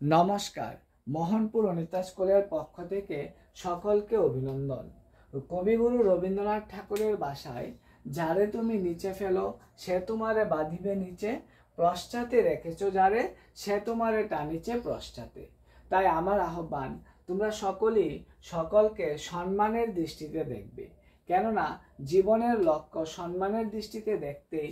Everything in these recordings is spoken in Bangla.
নমস্কার, মোহনপুর অনিতা স্কুলের পক্ষ থেকে সকলকে অভিনন্দন। কবিগুরু রবীন্দ্রনাথ ঠাকুরের ভাষায়, যারে তুমি নিচে ফেলো সে তোমারে বাঁধিবে নিচে, পশ্চাতে রেখেছ যারে সে তোমারে টানিছে পশ্চাতে। তাই আমার আহ্বান, তোমরা সকলেই সকলকে সম্মানের দৃষ্টিতে দেখবে, কেননা জীবনের লক্ষ্য সম্মানের দৃষ্টিতে দেখতেই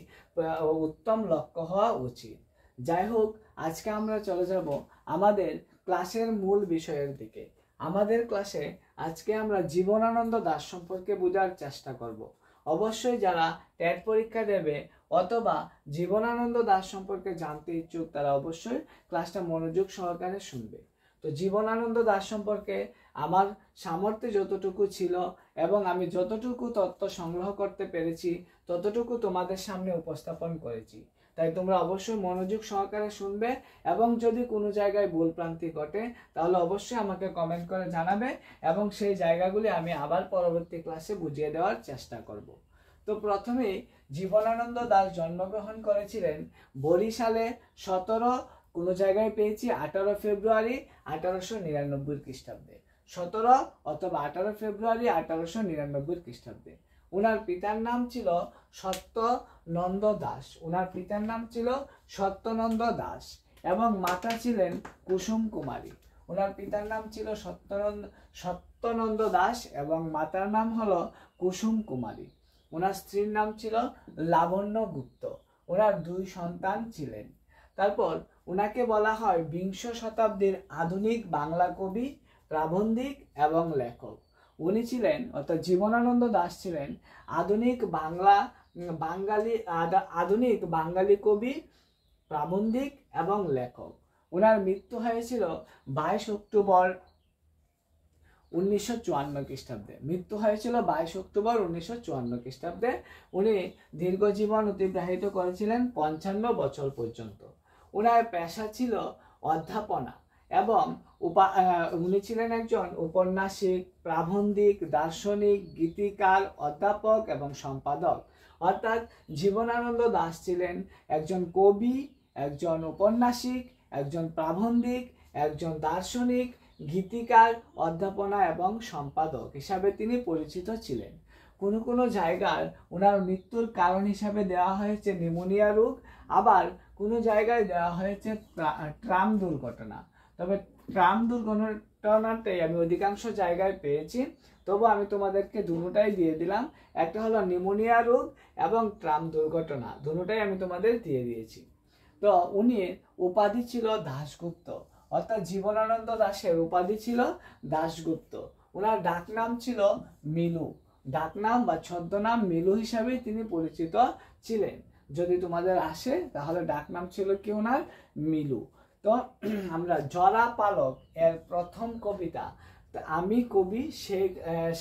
উত্তম লক্ষ্য হওয়া উচিত। যাই হোক, আজকে আমরা চলে যাব আমাদের ক্লাসের মূল বিষয়ের দিকে। আমাদের ক্লাসে আজকে আমরা জীবনানন্দ দাশ সম্পর্কে বোঝার চেষ্টা করব। অবশ্যই যারা টেট পরীক্ষা দেবে অথবা জীবনানন্দ দাশ সম্পর্কে জানতে ইচ্ছুক, তারা অবশ্যই ক্লাসটা মনোযোগ সহকারে শুনবে। তো জীবনানন্দ দাশ সম্পর্কে আমার সামর্থ্যে যতটুকু ছিল এবং আমি যতটুকু তথ্য সংগ্রহ করতে পেরেছি ততটুকু তোমাদের সামনে উপস্থাপন করেছি। তাই তোমরা অবশ্যই মনোযোগ সহকারে শুনবে এবং যদি কোনো জায়গায় ভুল ভ্রান্তি ঘটে তাহলে অবশ্যই আমাকে কমেন্ট করে জানাবে এবং সেই জায়গাগুলি আমি আবার পরবর্তী ক্লাসে বুঝিয়ে দেওয়ার চেষ্টা করব। তো প্রথমেই জীবনানন্দ দাশ জন্মগ্রহণ করেছিলেন বরিশালে 17, কোনো জায়গায় পেয়েছি 18 ফেব্রুয়ারি 1899 খ্রিস্টাব্দে। 17 অথবা 18 ফেব্রুয়ারি 1899 খ্রিস্টাব্দে। ওনার পিতার নাম ছিল সত্যনন্দ দাস। ওনার পিতার নাম ছিল সত্যনন্দ দাস এবং মাতা ছিলেন কুসুম কুমারী। ওনার পিতার নাম ছিল সত্যনন্দ দাস এবং মাতার নাম হলো কুসুম কুমারী। ওনার স্ত্রীর নাম ছিল লাবণ্য গুপ্ত। ওনার 2 সন্তান ছিলেন। তারপর ওনাকে বলা হয় বিংশ শতাব্দীর আধুনিক বাংলা কবি, প্রাবন্ধিক এবং লেখক। উনি ছিলেন, অর্থাৎ জীবনানন্দ দাশ ছিলেন আধুনিক বাঙালি কবি, প্রাবন্ধিক এবং লেখক। ওনার মৃত্যু হয়েছিল 22 অক্টোবর 1954 খ্রিস্টাব্দে। মৃত্যু হয়েছিল 22 অক্টোবর 1954 খ্রিস্টাব্দে। উনি দীর্ঘ জীবন অতিবাহিত করেছিলেন 55 বছর পর্যন্ত। ওনার পেশা ছিল অধ্যাপনা এবং উনি ছিলেন একজন উপন্যাসিক, প্রাবন্ধিক, দার্শনিক, গীতিকার, অধ্যাপক এবং সম্পাদক। অর্থাৎ জীবনানন্দ দাশ ছিলেন একজন কবি, একজন উপন্যাসিক, একজন প্রাবন্ধিক, একজন দার্শনিক, গীতিকার, অধ্যাপনা এবং সম্পাদক হিসাবে তিনি পরিচিত ছিলেন। কোনো জায়গার ওনার মৃত্যুর কারণ হিসাবে দেওয়া হয়েছে নিউমোনিয়া রোগ, আবার কোনো জায়গায় দেওয়া হয়েছে ট্রাম দুর্ঘটনা। তবে ট্রাম দুর্ঘটনাটাই আমি অধিকাংশ জায়গায় পেয়েছি, তবু আমি তোমাদেরকে দুটোটাই দিয়ে দিলাম। একটা হলো নিউমোনিয়া রোগ এবং ট্রাম দুর্ঘটনা, দুটোটাই আমি তোমাদের দিয়ে দিয়েছি। তো উনি উপাধি ছিল দাশগুপ্ত, অর্থাৎ জীবনানন্দ দাশের উপাধি ছিল দাশগুপ্ত। ওনার ডাকনাম ছিল মিলু। ডাকনাম বা ছদ্মনাম মিলু হিসাবে তিনি পরিচিত ছিলেন। যদি তোমাদের আসে তাহলে ডাকনাম ছিল কি ওনার? মিলু। তো আমরা জরা পালক এর প্রথম কবিতা আমি কবি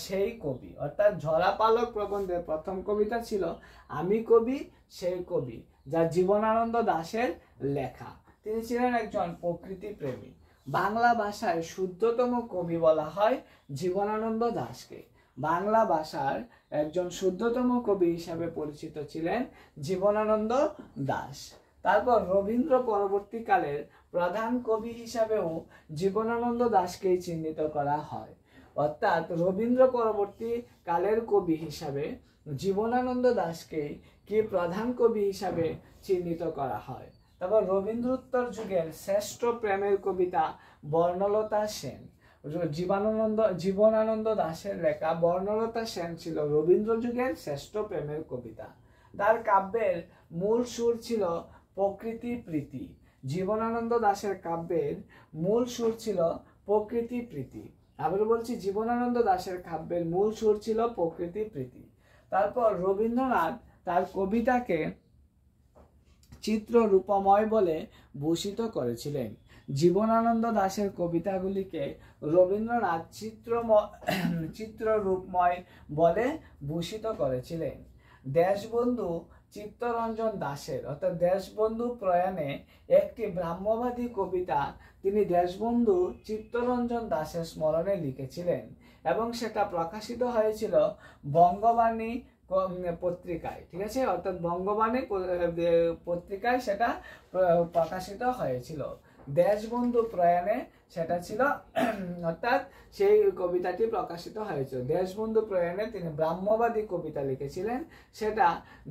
সেই কবি, অর্থাৎ ঝরা পালক প্রবন্ধের প্রথম কবিতা ছিল আমি কবি সেই কবি, যা জীবনানন্দ দাশের লেখা। তিনি ছিলেন একজন প্রকৃতি প্রেমী। বাংলা ভাষায় শুদ্ধতম কবি বলা হয় জীবনানন্দ দাশকে। বাংলা ভাষার একজন শুদ্ধতম কবি হিসাবে পরিচিত ছিলেন জীবনানন্দ দাশ। তারপর রবীন্দ্র পরবর্তীকালের প্রধান কবি হিসাবেও জীবনানন্দ দাশকেই চিহ্নিত করা হয়। অর্থাৎ রবীন্দ্র পরবর্তী কালের কবি হিসাবে জীবনানন্দ দাশকেই কি প্রধান কবি হিসাবে চিহ্নিত করা হয়। তারপর রবীন্দ্রোত্তর যুগের শ্রেষ্ঠ প্রেমের কবিতা বর্ণলতা সেন। জীবনানন্দ দাশের লেখা বর্ণলতা সেন ছিল রবীন্দ্র যুগের শ্রেষ্ঠ প্রেমের কবিতা। তার কাব্যের মূল সুর ছিল প্রকৃতি প্রীতি। জীবনানন্দ দাশের কাব্যের মূল সুর ছিল প্রকৃতি প্রীতি। আবার বলছি, জীবনানন্দ দাশের কাব্যের মূল সুর ছিল প্রকৃতি প্রীতি। তারপর রবীন্দ্রনাথ তার কবিতাকে চিত্ররূপময় বলে ভূষিত করেছিলেন। জীবনানন্দ দাশের কবিতাগুলিকে রবীন্দ্রনাথ চিত্ররূপময় বলে ভূষিত করেছিলেন। দেশবন্ধু চিত্তরঞ্জন দাশের, অর্থাৎ দেশবন্ধু প্রয়াণে একটি ব্রাহ্মবাদী কবিতা তিনি দেশবন্ধু চিত্তরঞ্জন দাশের স্মরণে লিখেছিলেন এবং সেটা প্রকাশিত হয়েছিল বঙ্গবাণী পত্রিকায়। ঠিক আছে, অর্থাৎ বঙ্গবাণী পত্রিকায় সেটা প্রকাশিত হয়েছিল। দেশবন্ধু প্রয়াণে সেটা ছিল অর্থাৎ সেই কবিতাটি প্রকাশিত হয়েছিল। দেশবন্ধু প্রয়াণে তিনি ব্রাহ্মবাদী কবিতা লিখেছিলেন, সেটা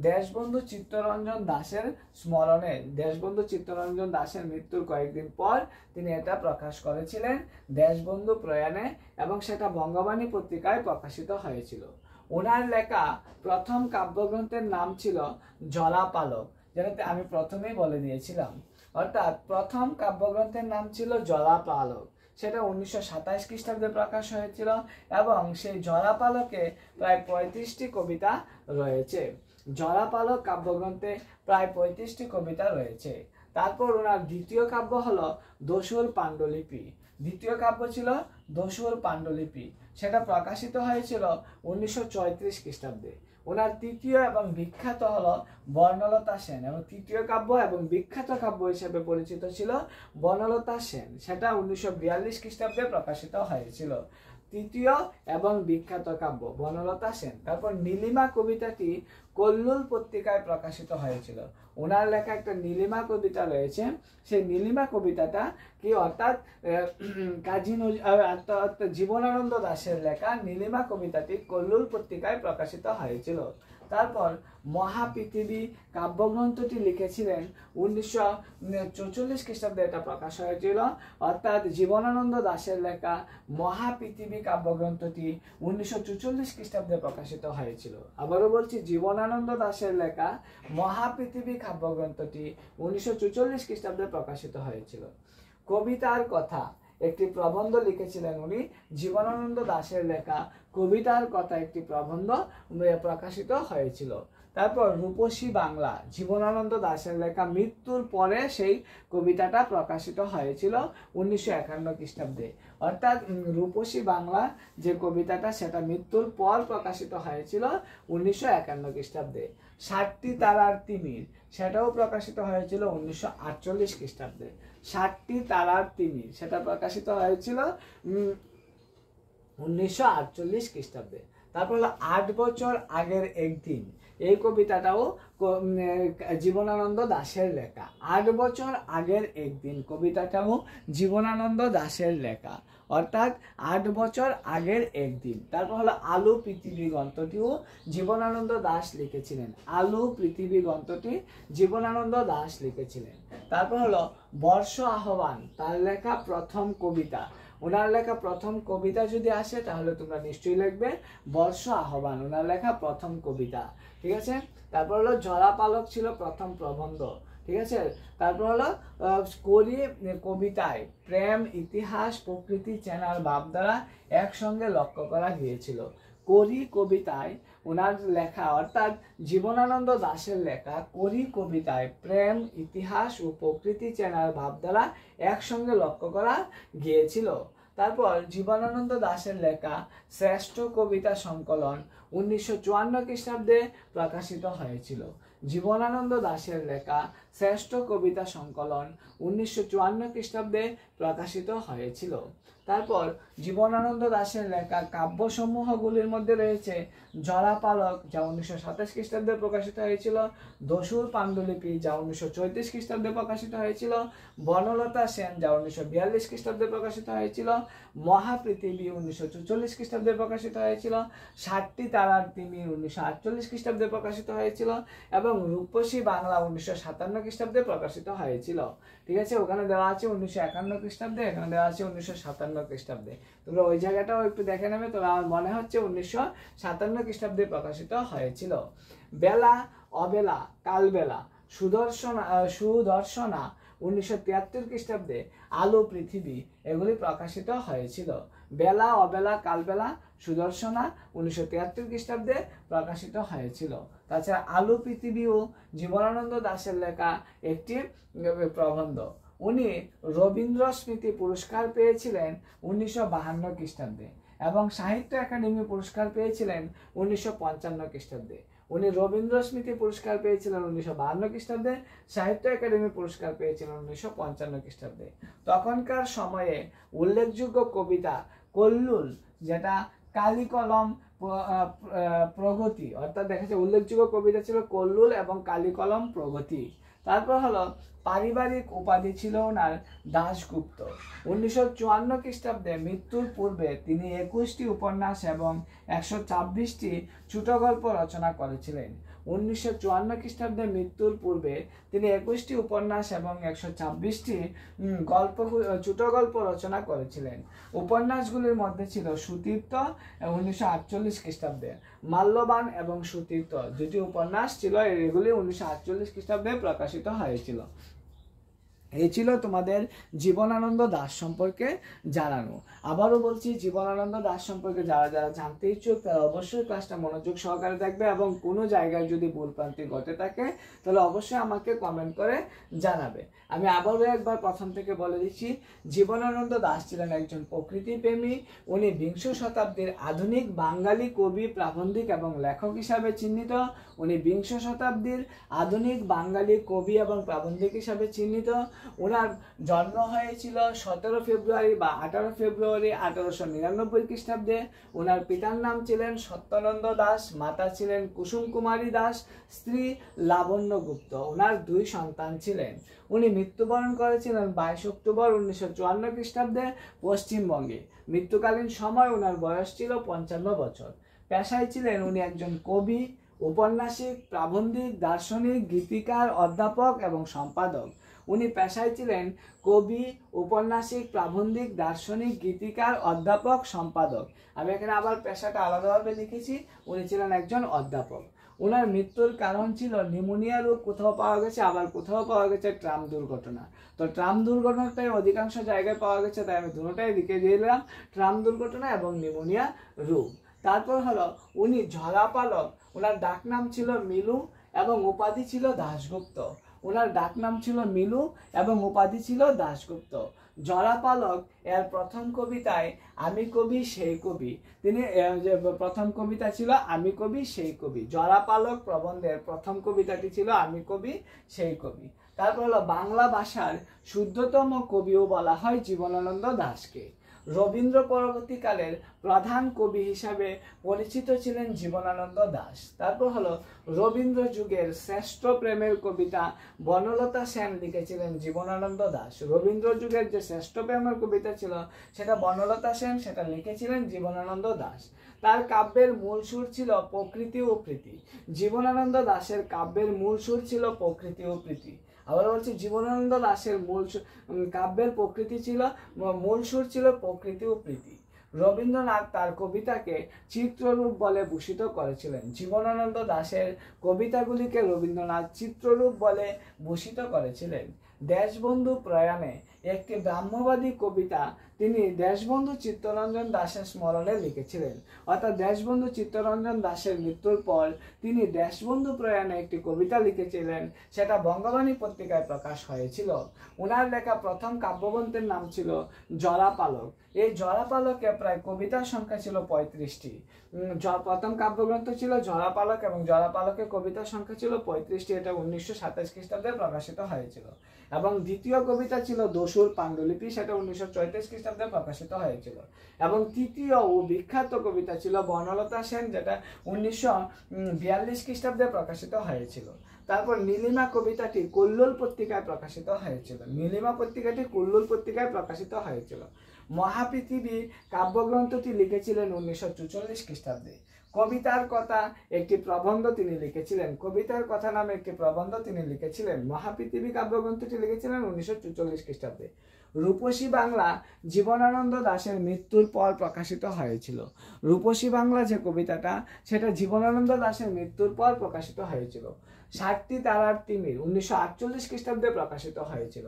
দেশবন্ধু চিত্তরঞ্জন দাশের স্মরণে, দেশবন্ধু চিত্তরঞ্জন দাশের মৃত্যুর কয়েকদিন পর তিনি এটা প্রকাশ করেছিলেন দেশবন্ধু প্রয়াণে, এবং সেটা বঙ্গবাণী পত্রিকায় প্রকাশিত হয়েছিল। ওনার লেখা প্রথম কাব্যগ্রন্থের নাম ছিল জলাপালক, যেটাতে আমি প্রথমেই বলে দিয়েছিলাম। অর্থাৎ প্রথম কাব্যগ্রন্থের নাম ছিল জলাপালক, সেটা 1927 খ্রিস্টাব্দে প্রকাশ হয়েছিল, এবং সেই জলাপালকে প্রায় 35টি কবিতা রয়েছে। জলাপালক কাব্যগ্রন্থে প্রায় 35টি কবিতা রয়েছে। তারপর ওনার দ্বিতীয় কাব্য হলো দস্যুর পাণ্ডুলিপি। দ্বিতীয় কাব্য ছিল দস্যুর পাণ্ডুলিপি, সেটা প্রকাশিত হয়েছিল 1934 খ্রিস্টাব্দে। ওনার তৃতীয় এবং বিখ্যাত হলো বর্ণলতা সেন, এবং তৃতীয় কাব্য এবং বিখ্যাত কাব্য হিসেবে পরিচিত ছিল বর্ণলতা সেন, সেটা 1942 খ্রিস্টাব্দে প্রকাশিত হয়েছিল। তৃতীয় এবং বিখ্যাত কাব্য বর্ণলতা সেন। তারপর নীলিমা কবিতাটি কল্লোল পত্রিকায় প্রকাশিত হয়েছিল। ওনার লেখা একটা নীলিমা কবিতা রয়েছে, সেই নীলিমা কবিতাটা কি অর্থাৎ কাজী জীবনানন্দ দাশের লেখা নীলিমা কবিতাটি কল্লোল পত্রিকায় প্রকাশিত হয়েছিল। তারপর মহাপৃথিবী কাব্যগ্রন্থটি লিখেছিলেন 1944 খ্রিস্টাব্দে, এটা প্রকাশ হয়েছিল। অর্থাৎ জীবনানন্দ দাশের লেখা মহাপৃথিবী কাব্যগ্রন্থটি 1944 খ্রিস্টাব্দে প্রকাশিত হয়েছিল। আবারও বলছি, জীবনানন্দ দাশের লেখা মহাপৃথিবী কাব্যগ্রন্থটি 1944 খ্রিস্টাব্দে প্রকাশিত হয়েছিল। কবিতার কথা একটি প্রবন্ধ লিখেছিলেন উনি। জীবনানন্দ দাশের লেখা কবিতার কথা একটি প্রবন্ধ প্রকাশিত হয়েছিল। তারপর রূপসী বাংলা, জীবনানন্দ দাশের লেখা মৃত্যুর পরে সেই কবিতাটা প্রকাশিত হয়েছিল 1951 খ্রিস্টাব্দে। অর্থাৎ রূপসী বাংলা যে কবিতাটা, সেটা মৃত্যুর পর প্রকাশিত হয়েছিল 1951 খ্রিস্টাব্দে। 60টি তারার তিমির, সেটাও প্রকাশিত হয়েছিল 1948 খ্রিস্টাব্দে। 60টি তারার তিমির, সেটা প্রকাশিত হয়েছিল 1948 খ্রিস্টাব্দে। তারপর হলো 8 বছর আগের একদিন, এই কবিতাটাও জীবনানন্দ দাশের লেখা। 8 বছর আগের একদিন কবিতাটাও জীবনানন্দ দাশের লেখা, অর্থাৎ 8 বছর আগের একদিন। তারপর হলো আলু পৃথিবী গ্রন্থটিও জীবনানন্দ দাশ লিখেছিলেন। আলু পৃথিবী গ্রন্থটি জীবনানন্দ দাশ লিখেছিলেন। তারপর হলো বর্ষ আহ্বান, তার লেখা প্রথম কবিতা। ওনার লেখা প্রথম কবিতা যদি আসে তাহলে তোমরা নিশ্চয়ই লিখবে বর্ষ আহ্বান, ওনার লেখা প্রথম কবিতা। ঠিক আছে। তারপর হলো জলাপালক ছিল প্রথম প্রবন্ধ। ঠিক আছে। তারপর হলো করি কবিতায় প্রেম, ইতিহাস, প্রকৃতি চেনার ভাবধারা একসঙ্গে লক্ষ্য করা গিয়েছিল। করি কবিতায় ওনার লেখা, অর্থাৎ জীবনানন্দ দাশের লেখা করি কবিতায় প্রেম, ইতিহাস ও প্রকৃতি চেনার ভাবধারা একসঙ্গে লক্ষ্য করা গিয়েছিল। তারপর জীবনানন্দ দাশের লেখা শ্রেষ্ঠ কবিতা সংকলন 1954 খ্রিস্টাব্দে প্রকাশিত হয়েছিল। জীবনানন্দ দাশের লেখা শ্রেষ্ঠ কবিতা সংকলন 1954 খ্রিস্টাব্দে প্রকাশিত হয়েছিল। তারপর জীবনানন্দ দাশের লেখা কাব্যসমূহগুলির মধ্যে রয়েছে জলাপালক, যা 1927 খ্রিস্টাব্দে প্রকাশিত হয়েছিল, দস্যুর পাণ্ডুলিপি, যা 1934 খ্রিস্টাব্দে প্রকাশিত হয়েছিল, বর্ণলতা সেন, যা 1942 খ্রিস্টাব্দে প্রকাশিত হয়েছিল, মহাপৃথিবী 1944 খ্রিস্টাব্দে প্রকাশিত হয়েছিল, 60টি তারার তিমির 1948 খ্রিস্টাব্দে প্রকাশিত হয়েছিল, এবং রূপসী বাংলা 1957 খ্রিস্টাব্দে প্রকাশিত হয়েছিল। ঠিক আছে। ওখানে দেওয়া আছে 1951 খ্রিস্টাব্দে, এখানে দেওয়া আছে 1957 খ্রিস্টাব্দে। তোমরা ওই জায়গাটাও একটু দেখে নেবে। তো আমার মনে হচ্ছে 1957 খ্রিস্টাব্দে প্রকাশিত হয়েছিল। বেলা, অবেলা, কালবেলা, সুদর্শনা 1973 খ্রিস্টাব্দে, আলো পৃথিবী, এগুলি প্রকাশিত হয়েছিল। বেলা, অবেলা, কালবেলা, সুদর্শনা 1973 খ্রিস্টাব্দে প্রকাশিত হয়েছিল। তাছাড়া আলো পৃথিবীও জীবনানন্দ দাশের লেখা একটি প্রবন্ধ। উনি রবীন্দ্র স্মৃতি পুরস্কার পেয়েছিলেন 1952 খ্রিস্টাব্দে, এবং সাহিত্য একাডেমি পুরস্কার পেয়েছিলেন 1955 খ্রিস্টাব্দে। উনি রবীন্দ্র স্মৃতি পুরস্কার পেয়েছিলেন 1952 খ্রিস্টাব্দে, সাহিত্য একাডেমি পুরস্কার পেয়েছিলেন 1955 খ্রিস্টাব্দে। তখনকার সময়ে উল্লেখযোগ্য কবিতা কল্লোল, যেটা কালিকলম, প্রগতি, অর্থাৎ দেখা যাচ্ছে উল্লেখযোগ্য কবিতা ছিল কল্লোল এবং কালিকলম, প্রগতি। তারপর হলো পারিবারিক উপাধি ছিল ওনার দাশগুপ্ত। 1954 খ্রিস্টাব্দে মৃত্যুর পূর্বে তিনি 21টি উপন্যাস এবং 126টি ছোট গল্প রচনা করেছিলেন। 1954 খ্রিস্টাব্দে মৃত্যুর পূর্বে তিনি 21টি উপন্যাস এবং 126টি ছোট গল্প রচনা করেছিলেন। উপন্যাসগুলির মধ্যে ছিল সুতীর্থ 1948 খ্রিস্টাব্দে, মাল্যবান এবং সুতীর্থ দুটি উপন্যাস ছিল, এগুলি 1948 খ্রিস্টাব্দে প্রকাশিত হয়েছিল। এই ছিল তোমাদের জীবনানন্দ দাশ সম্পর্কে জানানো। আবারও বলছি, জীবনানন্দ দাশ সম্পর্কে যারা যারা জানতে ইচ্ছুক তারা অবশ্যই ক্লাসটা মনোযোগ সহকারে দেখবে, এবং কোনো জায়গায় যদি ভুলভ্রান্তি ঘটে থাকে তাহলে অবশ্যই আমাকে কমেন্ট করে জানাবে। আমি আবারও একবার প্রথম থেকে বলে দিচ্ছি, জীবনানন্দ দাশ ছিলেন একজন প্রকৃতিপ্রেমী। উনি বিংশ শতাব্দীর আধুনিক বাঙালি কবি, প্রাবন্ধিক এবং লেখক হিসাবে চিহ্নিত। উনি বিংশ শতাব্দীর আধুনিক বাঙালি কবি এবং প্রাবন্ধিক হিসাবে চিহ্নিত। ওনার জন্ম হয়েছিল 17 ফেব্রুয়ারি বা 18 ফেব্রুয়ারি 1899 খ্রিস্টাব্দে। ওনার পিতার নাম ছিলেন সত্যানন্দ দাস, মাতা ছিলেন কুসুম কুমারী দাস, স্ত্রী লাবণ্য গুপ্ত। ওনার 2 সন্তান ছিলেন। উনি মৃত্যুবরণ করেছিলেন 22 অক্টোবর 1954 খ্রিস্টাব্দে পশ্চিমবঙ্গে। মৃত্যুকালীন সময় ওনার বয়স ছিল 55 বছর। পেশায় ছিলেন উনি একজন কবি, উপন্যাসিক, প্রাবন্ধিক, দার্শনিক, গীতিকার, অধ্যাপক এবং সম্পাদক। উনি পেশায় ছিলেন কবি, উপন্যাসিক, প্রাবন্ধিক, দার্শনিক, গীতিকার, অধ্যাপক, সম্পাদক। আমি এখানে আবার পেশাটা আলাদাভাবে লিখেছি, উনি ছিলেন একজন অধ্যাপক। ওনার মৃত্যুর কারণ ছিল নিউমোনিয়া রোগ, কোথাও পাওয়া গেছে, আবার কোথাও পাওয়া গেছে ট্রাম দুর্ঘটনা। তো ট্রাম দুর্ঘটনাটাই অধিকাংশ জায়গায় পাওয়া গেছে, তাই আমি দুটোটাই লিখে দিলাম, ট্রাম দুর্ঘটনা এবং নিউমোনিয়া রোগ। তারপর হলো উনি ঝরাপালক। ওনার ডাকনাম ছিল মিলু এবং উপাধি ছিল দাশগুপ্ত। ওনার ডাকনাম ছিল মিলু এবং উপাধি ছিল দাশগুপ্ত। জরাপালক এর প্রথম কবিতায় আমি কবি সেই কবি, তিনি প্রথম কবিতা ছিল আমি কবি সেই কবি। জরাপালক প্রবন্ধের প্রথম কবিতাটি ছিল আমি কবি সেই কবি। তারপর হলো বাংলা ভাষার শুদ্ধতম কবিও বলা হয় জীবনানন্দ দাশকে। রবীন্দ্র পরবর্তীকালের প্রধান কবি হিসাবে পরিচিত ছিলেন জীবনানন্দ দাশ। তারপর হলো রবীন্দ্র যুগের শ্রেষ্ঠ প্রেমের কবিতা বনলতা সেন লিখেছিলেন জীবনানন্দ দাশ। রবীন্দ্র যুগের যে শ্রেষ্ঠ প্রেমের কবিতা ছিল সেটা বনলতা সেন, সেটা লিখেছিলেন জীবনানন্দ দাশ। তার কাব্যের মূল সুর ছিল প্রকৃতি ও প্রীতি। জীবনানন্দ দাশের কাব্যের মূল সুর ছিল প্রকৃতি ও প্রীতি। আবার বলছি, জীবনানন্দ দাশের কাব্যের প্রকৃতি ছিল, মূল সুর ছিল প্রকৃতি ও প্রীতি। রবীন্দ্রনাথ তার কবিতাকে চিত্ররূপ বলে ভূষিত করেছিলেন। জীবনানন্দ দাশের কবিতাগুলিকে রবীন্দ্রনাথ চিত্ররূপ বলে ভূষিত করেছিলেন। দেশবন্ধু প্রয়াণে একটি ব্রাহ্মবাদী কবিতা তিনি দেশবন্ধু চিত্তরঞ্জন দাশের স্মরণে লিখেছিলেন। অর্থাৎ দেশবন্ধু চিত্তরঞ্জন দাশের মৃত্যুর পর তিনি দেশবন্ধু প্রয়াণে একটি কবিতা লিখেছিলেন, সেটা বঙ্গবাণী পত্রিকায় প্রকাশ হয়েছিল। ওনার লেখা প্রথম কাব্যগ্রন্থের নাম ছিল জরাপালক। এই জরাপালকে প্রায় কবিতার সংখ্যা ছিল 35টি। প্রথম কাব্যগ্রন্থ ছিল জরাপালক এবং জরাপালকের কবিতার সংখ্যা ছিল 35টি। এটা 1927 খ্রিস্টাব্দে প্রকাশিত হয়েছিল। এবং দ্বিতীয় কবিতা ছিল দস্যুর পাণ্ডুলিপি, সেটা 1934 খ্রিস্টাব্দে প্রকাশিত হয়েছিল। এবং তৃতীয় ও বিখ্যাত কবিতা ছিল বনলতা সেন, যেটা 1942 খ্রিস্টাব্দে প্রকাশিত হয়েছিল। তারপর নীলিমা কবিতাটি কল্লোল পত্রিকায় প্রকাশিত হয়েছিল। নীলিমা পত্রিকাটি কল্লোল পত্রিকায় প্রকাশিত হয়েছিল। মহাপৃথিবী কাব্যগ্রন্থটি লিখেছিলেন 1944 খ্রিস্টাব্দে। কবিতার কথা একটি প্রবন্ধ তিনি লিখেছিলেন। কবিতার কথা নামে একটি প্রবন্ধ তিনি লিখেছিলেন। মহাপৃথিবী কাব্যগ্রন্থটি লিখেছিলেন 1944 খ্রিস্টাব্দে। রূপসী বাংলা জীবনানন্দ দাশের মৃত্যুর পর প্রকাশিত হয়েছিল। রূপসী বাংলা যে কবিতাটা, সেটা জীবনানন্দ দাশের মৃত্যুর পর প্রকাশিত হয়েছিল। 60টি তারার তিমির 1948 খ্রিস্টাব্দে প্রকাশিত হয়েছিল।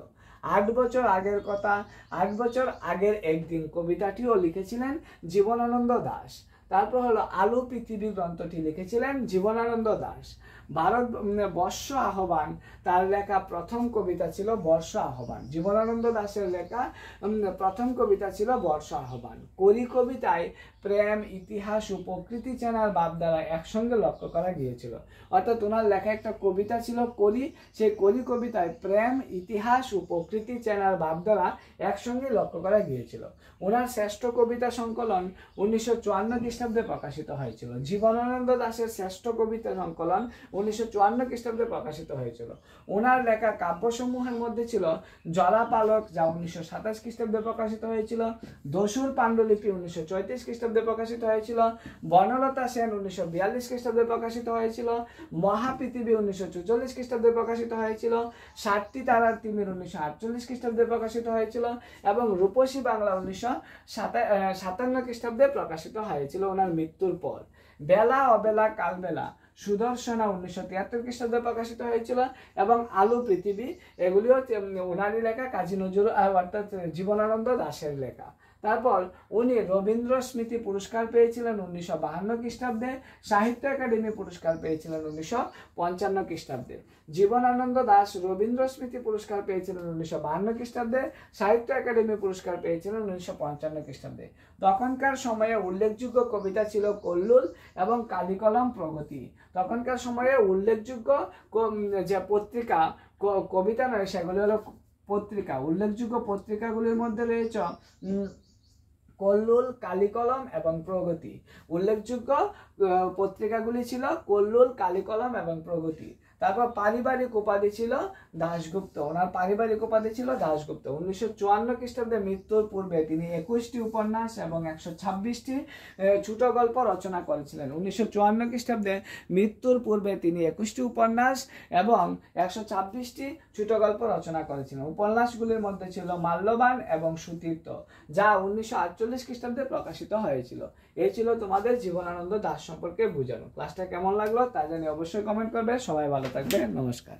8 বছর আগের কথা, 8 বছর আগের একদিন কবিতাটিও লিখেছিলেন জীবনানন্দ দাশ। তারপর হলো আলো পৃথিবী গ্রন্থটি লিখেছিলেন জীবনানন্দ দাশ। বর্ষ আহ্বান তার লেখা প্রথম কবিতা ছিল বর্ষ আহ্বান। জীবনানন্দ দাশের লেখা প্রথম কবিতা ছিল বর্ষ আহ্বান। কলি কবিতায় প্রেম, ইতিহাস ও প্রকৃতি চেনার ভাবধারা একসঙ্গে লক্ষ্য করা গিয়েছিল। অর্থাৎ ওনার লেখা একটা কবিতা ছিল কলি, সেই কলি কবিতায় প্রেম, ইতিহাস ও প্রকৃতি চেনার ভাবধারা একসঙ্গে লক্ষ্য করা গিয়েছিল। ওনার শ্রেষ্ঠ কবিতা সংকলন 1954 খ্রিস্টাব্দে প্রকাশিত হয়েছিল। জীবনানন্দ দাশের শ্রেষ্ঠ কবিতা সংকলন 1954 খ্রিস্টাব্দে প্রকাশিত হয়েছিল। ওনার লেখা কাব্যসমূহের মধ্যে ছিল জলাপালক, যা 1927 খ্রিস্টাব্দে প্রকাশিত হয়েছিল, দস্যুর পাণ্ডুলিপি 1934 খ্রিস্টাব্দে প্রকাশিত হয়েছিল, বনলতা সেন 1942 খ্রিস্টাব্দে প্রকাশিত হয়েছিল, মহাপৃথিবী 1944 খ্রিস্টাব্দে প্রকাশিত হয়েছিল, 60টি তারার তিমির 1948 খ্রিস্টাব্দে প্রকাশিত হয়েছিল এবং রূপসী বাংলা 1957 খ্রিস্টাব্দে প্রকাশিত হয়েছিল ওনার মৃত্যুর পর। বেলা অবেলা কালবেলা সুদর্শনা 1973 খ্রিস্টাব্দে প্রকাশিত হয়েছিল এবং আলো পৃথিবী, এগুলিও ওনারই লেখা, কাজী নজরুল অর্থাৎ জীবনানন্দ দাশের লেখা। তারপর উনি রবীন্দ্র স্মৃতি পুরস্কার পেয়েছিলেন 1952 খ্রিস্টাব্দে, সাহিত্য একাডেমি পুরস্কার পেয়েছিলেন 1955 খ্রিস্টাব্দে। জীবনানন্দ দাশ রবীন্দ্র স্মৃতি পুরস্কার পেয়েছিলেন 1952 খ্রিস্টাব্দে, সাহিত্য একাডেমি পুরস্কার পেয়েছিলেন 1955 খ্রিস্টাব্দে। তখনকার সময়ে উল্লেখযোগ্য কবিতা ছিল কল্লোল এবং কালিকলম প্রগতি। তখনকার সময়ে উল্লেখযোগ্য যে পত্রিকা, কবিতা নয় সেগুলি হলো পত্রিকা। উল্লেখযোগ্য পত্রিকাগুলির মধ্যে রয়েছে কল্লোল, কালিকলম এবং প্রগতি। উল্লেখযোগ্য পত্রিকাগুলি ছিল কল্লোল, কালিকলম এবং প্রগতি। তারপর পারিবারিক উপাধি ছিল দাশগুপ্ত। ওনার পারিবারিক উপাধি ছিল দাশগুপ্ত। 1954 খ্রিস্টাব্দে মৃত্যুর পূর্বে তিনি 21টি উপন্যাস এবং 126টি ছোট গল্প রচনা করেছিলেন। 1954 খ্রিস্টাব্দে মৃত্যুর পূর্বে তিনি 21টি উপন্যাস এবং 126টি ছোট গল্প রচনা করেছিলেন। উপন্যাসগুলির মধ্যে ছিল মাল্যবান এবং সুতীর্থ, যা 1948 খ্রিস্টাব্দে প্রকাশিত হয়েছিল। এই ছিল তোমাদের জীবনানন্দ দাশ সম্পর্কে বোঝানো। ক্লাসটা কেমন লাগলো তা জানিয়ে অবশ্যই কমেন্ট করবে। সবাই ভালো থাকবে। নমস্কার।